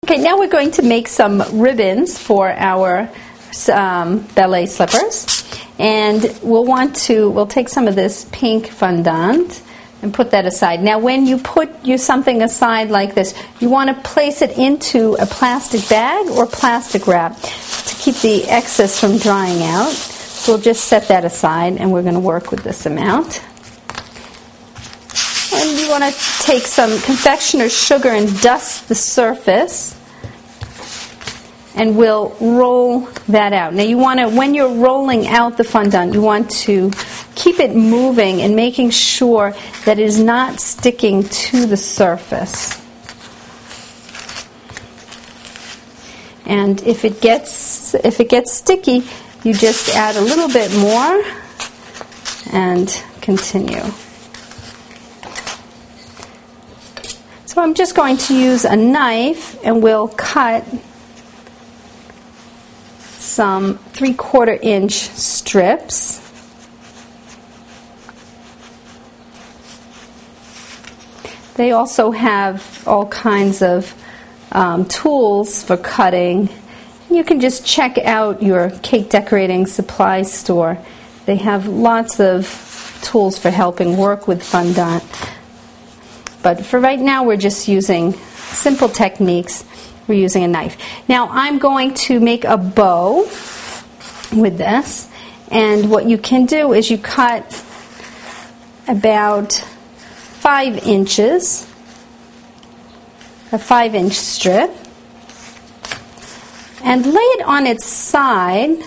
Okay, now we're going to make some ribbons for our ballet slippers, and we'll take some of this pink fondant and put that aside. Now when you put something aside like this, you want to place it into a plastic bag or plastic wrap to keep the excess from drying out. So we'll just set that aside, and we're going to work with this amount. And you want to take some confectioner's sugar and dust the surface, and we'll roll that out. Now you want to, when you're rolling out the fondant, you want to keep it moving and making sure that it is not sticking to the surface. And if it gets sticky, you just add a little bit more and continue. So I'm just going to use a knife, and we'll cut some 3/4 inch strips. They also have all kinds of tools for cutting. You can just check out your cake decorating supply store. They have lots of tools for helping work with fondant. But for right now, we're just using simple techniques. We're using a knife. Now I'm going to make a bow with this, and what you can do is you cut about 5 inches, a 5-inch strip, and lay it on its side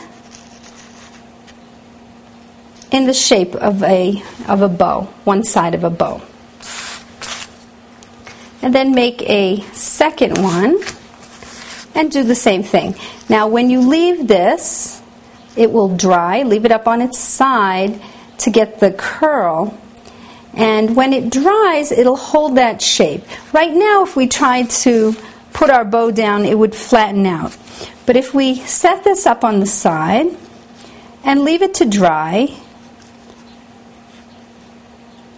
in the shape of a bow, one side of a bow. And then make a second one and do the same thing. Now when you leave this, it will dry. Leave it up on its side to get the curl. And when it dries, it'll hold that shape. Right now, if we tried to put our bow down, it would flatten out. But if we set this up on the side and leave it to dry,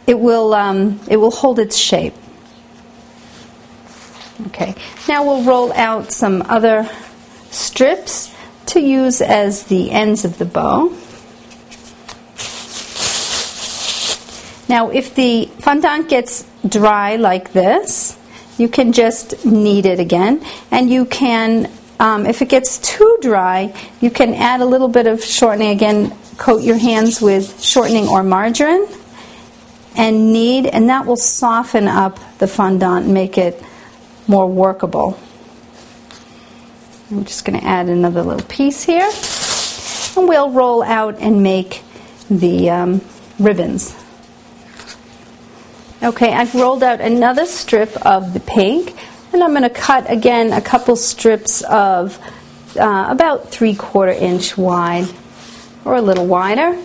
it will hold its shape. Okay, now we'll roll out some other strips to use as the ends of the bow. Now if the fondant gets dry like this, you can just knead it again, and you can, if it gets too dry, you can add a little bit of shortening. Again, coat your hands with shortening or margarine and knead, and that will soften up the fondant and make it more workable. I'm just going to add another little piece here, and we'll roll out and make the ribbons. Okay, I've rolled out another strip of the pink, and I'm going to cut again a couple strips of about 3/4 inch wide or a little wider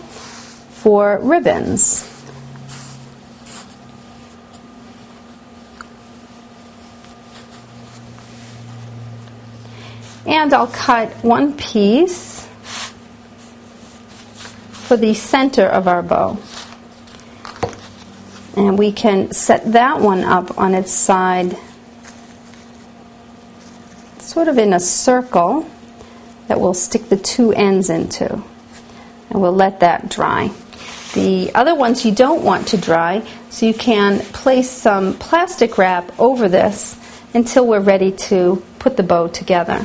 for ribbons. And I'll cut one piece for the center of our bow. And we can set that one up on its side, sort of in a circle that we'll stick the two ends into. And we'll let that dry. The other ones you don't want to dry, so you can place some plastic wrap over this until we're ready to put the bow together.